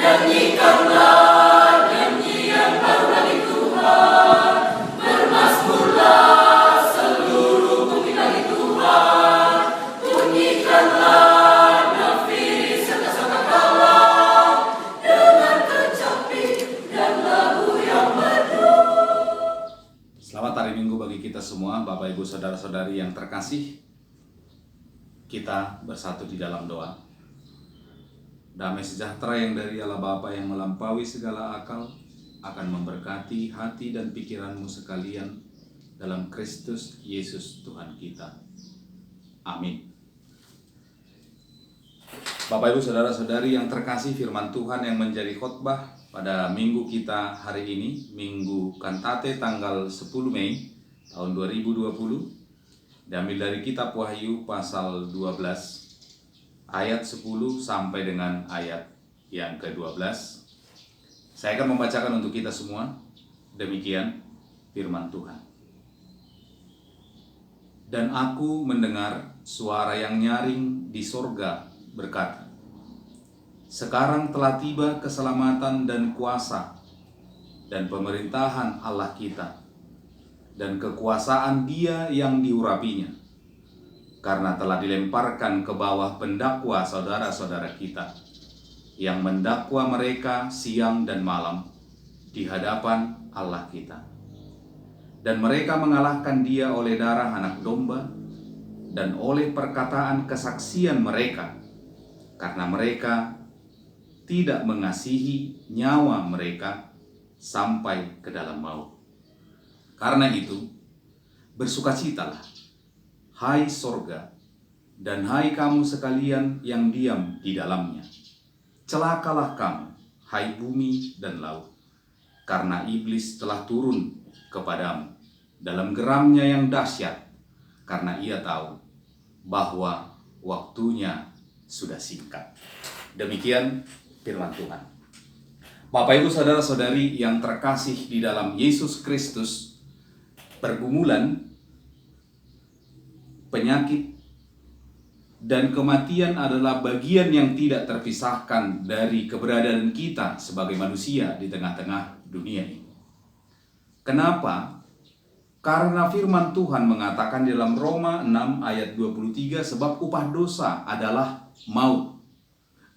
Nyanyikanlah nyanyian baru bagi Tuhan, bermasmurlah seluruh bumi bagi Tuhan, bunyikanlah nafiri serta sangkakala dengan kecapi dan lagu yang merdu. Selamat hari Minggu bagi kita semua, Bapak Ibu Saudara-saudari yang terkasih. Kita bersatu di dalam doa. Damai sejahtera yang dari Allah Bapa yang melampaui segala akal akan memberkati hati dan pikiranmu sekalian dalam Kristus Yesus Tuhan kita. Amin. Bapak Ibu Saudara-saudari yang terkasih, firman Tuhan yang menjadi khotbah pada minggu kita hari ini, Minggu Kantate tanggal 10 Mei tahun 2020, diambil dari kitab Wahyu pasal 12 ayat 10 sampai dengan ayat yang ke-12. Saya akan membacakan untuk kita semua. Demikian firman Tuhan. Dan aku mendengar suara yang nyaring di sorga berkata, sekarang telah tiba keselamatan dan kuasa dan pemerintahan Allah kita dan kekuasaan Dia yang diurapinya, karena telah dilemparkan ke bawah pendakwa saudara-saudara kita yang mendakwa mereka siang dan malam di hadapan Allah kita. Dan mereka mengalahkan Dia oleh darah anak domba dan oleh perkataan kesaksian mereka, karena mereka tidak mengasihi nyawa mereka sampai ke dalam maut. Karena itu, bersukacitalah, hai sorga, dan hai kamu sekalian yang diam di dalamnya. Celakalah kamu, hai bumi dan laut, karena iblis telah turun kepadamu dalam geramnya yang dahsyat, karena ia tahu bahwa waktunya sudah singkat. Demikian firman Tuhan. Bapak Ibu Saudara-saudari yang terkasih di dalam Yesus Kristus, pergumulan, penyakit, dan kematian adalah bagian yang tidak terpisahkan dari keberadaan kita sebagai manusia di tengah-tengah dunia ini. Kenapa? Karena firman Tuhan mengatakan di dalam Roma 6 ayat 23, sebab upah dosa adalah maut.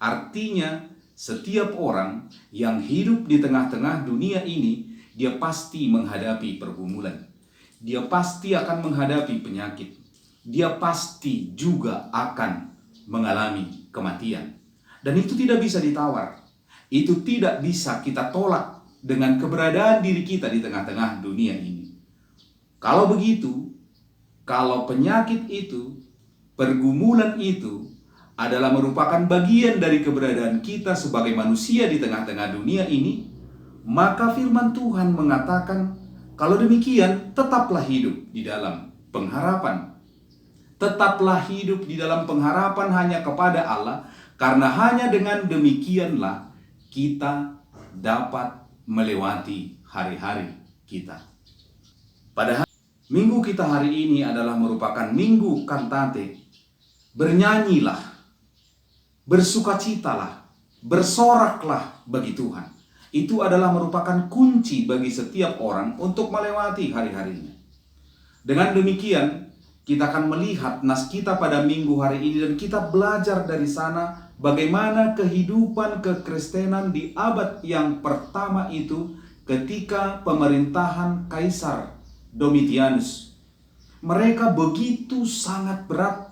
Artinya, setiap orang yang hidup di tengah-tengah dunia ini, dia pasti menghadapi pergumulan. Dia pasti akan menghadapi penyakit. Dia pasti juga akan mengalami kematian. Dan itu tidak bisa ditawar. Itu tidak bisa kita tolak dengan keberadaan diri kita di tengah-tengah dunia ini. Kalau begitu, kalau penyakit itu, pergumulan itu adalah merupakan bagian dari keberadaan kita sebagai manusia di tengah-tengah dunia ini, maka firman Tuhan mengatakan, kalau demikian, tetaplah hidup di dalam pengharapan. Tetaplah hidup di dalam pengharapan hanya kepada Allah, karena hanya dengan demikianlah kita dapat melewati hari-hari kita. Padahal minggu kita hari ini adalah merupakan minggu kantate. Bernyanyilah, bersukacitalah, bersoraklah bagi Tuhan. Itu adalah merupakan kunci bagi setiap orang untuk melewati hari-harinya. Dengan demikian, kita akan melihat nas kita pada minggu hari ini dan kita belajar dari sana bagaimana kehidupan kekristenan di abad yang pertama itu ketika pemerintahan Kaisar Domitianus. Mereka begitu sangat berat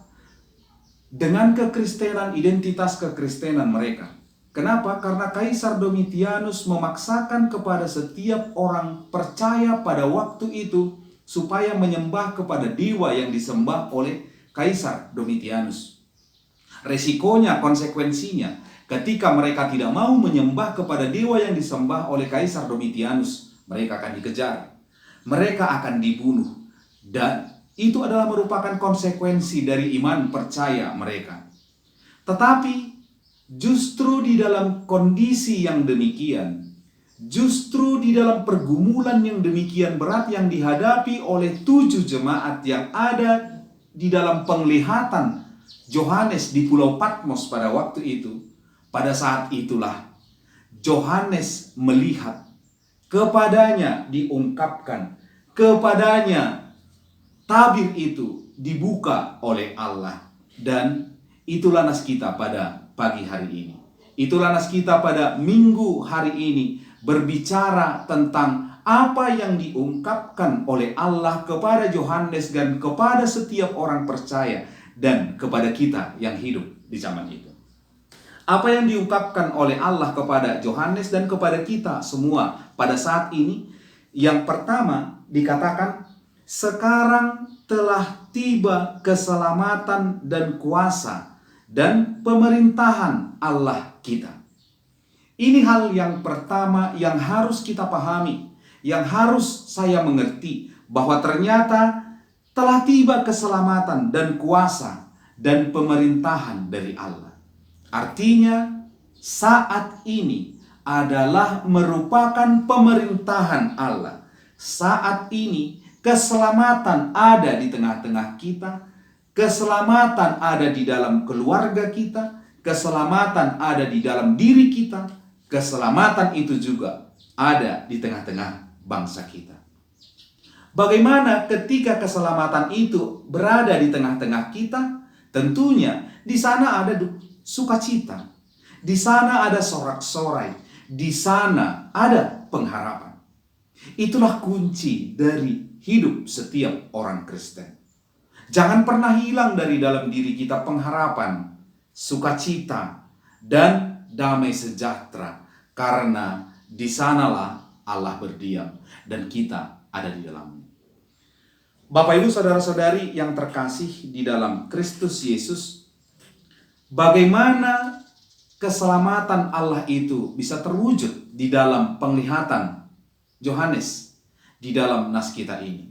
dengan kekristenan, identitas kekristenan mereka. Kenapa? Karena Kaisar Domitianus memaksakan kepada setiap orang percaya pada waktu itu supaya menyembah kepada dewa yang disembah oleh Kaisar Domitianus. Resikonya, konsekuensinya, ketika mereka tidak mau menyembah kepada dewa yang disembah oleh Kaisar Domitianus, mereka akan dikejar, mereka akan dibunuh, dan itu adalah merupakan konsekuensi dari iman percaya mereka. Tetapi justru di dalam kondisi yang demikian, justru di dalam pergumulan yang demikian berat yang dihadapi oleh 7 jemaat yang ada di dalam penglihatan Yohanes di Pulau Patmos pada waktu itu, pada saat itulah Yohanes melihat, kepadanya diungkapkan, kepadanya tabir itu dibuka oleh Allah. Dan itulah nas kita pada pagi hari ini. Itulah nas kita pada minggu hari ini, berbicara tentang apa yang diungkapkan oleh Allah kepada Yohanes dan kepada setiap orang percaya dan kepada kita yang hidup di zaman itu. Apa yang diungkapkan oleh Allah kepada Yohanes dan kepada kita semua pada saat ini? Yang pertama dikatakan, sekarang telah tiba keselamatan dan kuasa dan pemerintahan Allah kita. Ini hal yang pertama yang harus kita pahami, yang harus saya mengerti, bahwa ternyata telah tiba keselamatan dan kuasa dan pemerintahan dari Allah. Artinya saat ini adalah merupakan pemerintahan Allah. Saat ini keselamatan ada di tengah-tengah kita, keselamatan ada di dalam keluarga kita, keselamatan ada di dalam diri kita, keselamatan itu juga ada di tengah-tengah bangsa kita. Bagaimana ketika keselamatan itu berada di tengah-tengah kita? Tentunya di sana ada sukacita, di sana ada sorak-sorai, di sana ada pengharapan. Itulah kunci dari hidup setiap orang Kristen. Jangan pernah hilang dari dalam diri kita pengharapan, sukacita, dan damai sejahtera, karena di sanalah Allah berdiam dan kita ada di dalamnya. Bapak Ibu saudara-saudari yang terkasih di dalam Kristus Yesus, bagaimana keselamatan Allah itu bisa terwujud di dalam penglihatan Yohanes di dalam nas kita ini?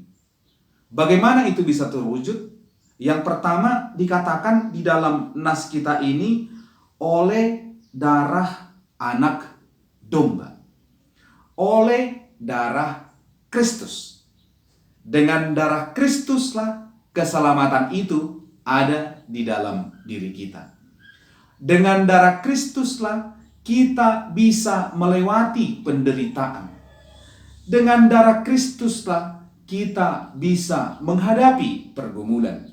Bagaimana itu bisa terwujud? Yang pertama dikatakan di dalam nas kita ini, oleh darah anak domba, oleh darah Kristus. Dengan darah Kristuslah keselamatan itu ada di dalam diri kita. Dengan darah Kristuslah kita bisa melewati penderitaan. Dengan darah Kristuslah kita bisa menghadapi pergumulan.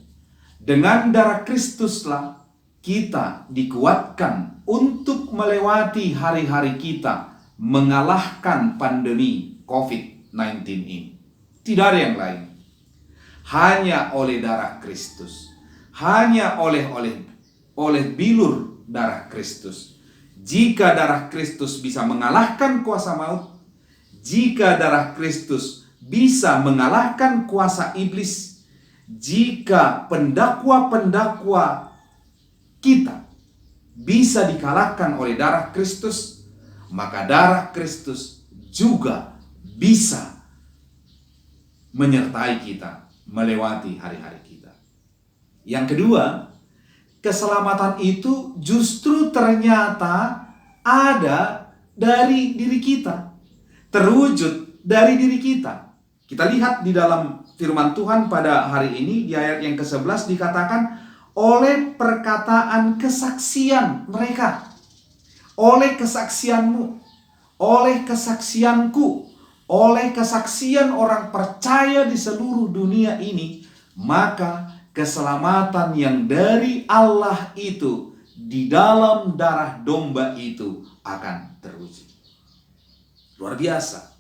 Dengan darah Kristuslah kita dikuatkan untuk melewati hari-hari kita, mengalahkan pandemi COVID-19 ini. Tidak ada yang lain. Hanya oleh darah Kristus. Hanya oleh bilur darah Kristus. Jika darah Kristus bisa mengalahkan kuasa maut, jika darah Kristus bisa mengalahkan kuasa iblis, jika pendakwa-pendakwa kita bisa dikalahkan oleh darah Kristus, maka darah Kristus juga bisa menyertai kita melewati hari-hari kita. Yang kedua, keselamatan itu justru ternyata ada dari diri kita, terwujud dari diri kita. Kita lihat di dalam firman Tuhan pada hari ini, di ayat yang ke-11 dikatakan, oleh perkataan kesaksian mereka, oleh kesaksianmu, oleh kesaksianku, oleh kesaksian orang percaya di seluruh dunia ini, maka keselamatan yang dari Allah itu di dalam darah domba itu akan terwujud. Luar biasa.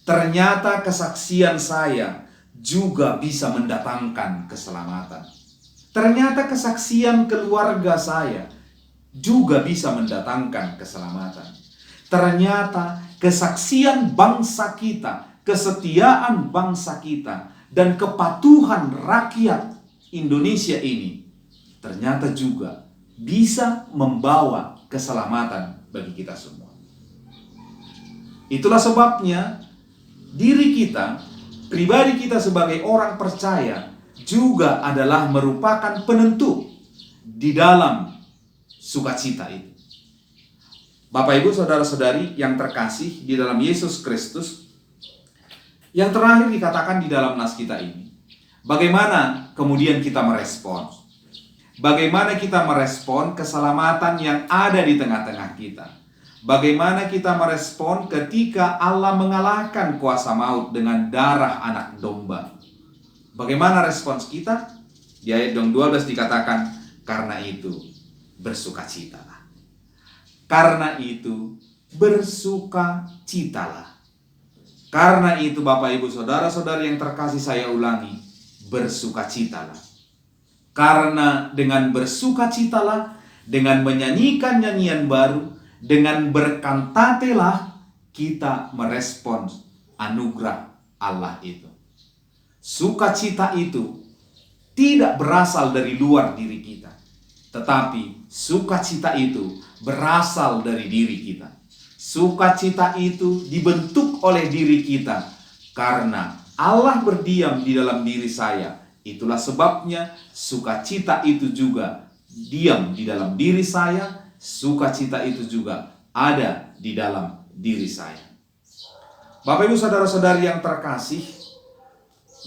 Ternyata kesaksian saya juga bisa mendatangkan keselamatan. Ternyata kesaksian keluarga saya juga bisa mendatangkan keselamatan. Ternyata kesaksian bangsa kita, kesetiaan bangsa kita, dan kepatuhan rakyat Indonesia ini ternyata juga bisa membawa keselamatan bagi kita semua. Itulah sebabnya diri kita, pribadi kita sebagai orang percaya juga adalah merupakan penentu di dalam sukacita itu. Bapak Ibu saudara-saudari yang terkasih di dalam Yesus Kristus, yang terakhir dikatakan di dalam nas kita ini, bagaimana kemudian kita merespon? Bagaimana kita merespon keselamatan yang ada di tengah-tengah kita? Bagaimana kita merespon ketika Allah mengalahkan kuasa maut dengan darah anak domba? Bagaimana respons kita? Di ayat 12 dikatakan, karena itu bersukacitalah. Karena itu bersukacitalah. Karena itu Bapak Ibu Saudara-saudari yang terkasih, saya ulangi, bersukacitalah. Karena dengan bersukacitalah, dengan menyanyikan nyanyian baru, dengan berkantatelah, kita merespons anugerah Allah itu. Sukacita itu tidak berasal dari luar diri kita, tetapi sukacita itu berasal dari diri kita. Sukacita itu dibentuk oleh diri kita karena Allah berdiam di dalam diri saya. Itulah sebabnya sukacita itu juga diam di dalam diri saya. Sukacita itu juga ada di dalam diri saya. Bapak Ibu Saudara-saudari yang terkasih,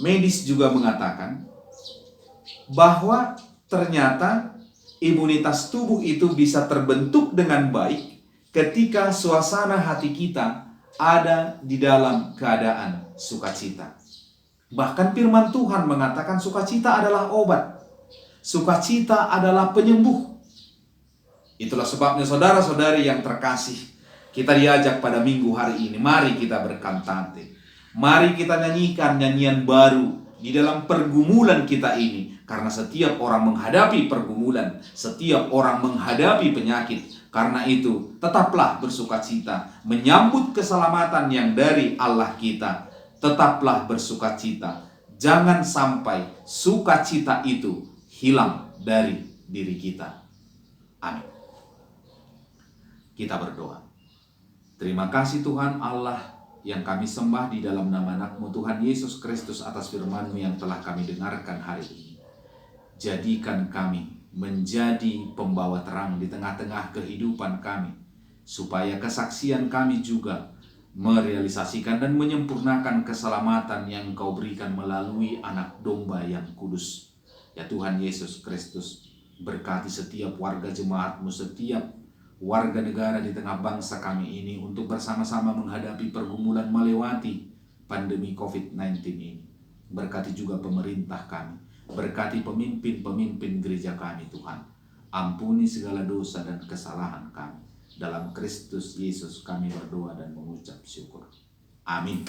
medis juga mengatakan bahwa ternyata imunitas tubuh itu bisa terbentuk dengan baik ketika suasana hati kita ada di dalam keadaan sukacita. Bahkan firman Tuhan mengatakan sukacita adalah obat. Sukacita adalah penyembuh. Itulah sebabnya saudara-saudari yang terkasih, kita diajak pada minggu hari ini, mari kita berkantate. Mari kita nyanyikan nyanyian baru di dalam pergumulan kita ini. Karena setiap orang menghadapi pergumulan, setiap orang menghadapi penyakit. Karena itu, tetaplah bersukacita, menyambut keselamatan yang dari Allah kita. Tetaplah bersukacita. Jangan sampai sukacita itu hilang dari diri kita. Amin. Kita berdoa. Terima kasih Tuhan Allah yang kami sembah di dalam nama anak-Mu Tuhan Yesus Kristus atas firman-Mu yang telah kami dengarkan hari ini. Jadikan kami menjadi pembawa terang di tengah-tengah kehidupan kami, supaya kesaksian kami juga merealisasikan dan menyempurnakan keselamatan yang Engkau berikan melalui anak domba yang kudus. Ya Tuhan Yesus Kristus, berkati setiap warga jemaat-Mu, setiap warga negara di tengah bangsa kami ini untuk bersama-sama menghadapi pergumulan melewati pandemi COVID-19 ini. Berkati juga pemerintah kami, berkati pemimpin-pemimpin gereja kami Tuhan. Ampuni segala dosa dan kesalahan kami. Dalam Kristus Yesus kami berdoa dan mengucap syukur. Amin.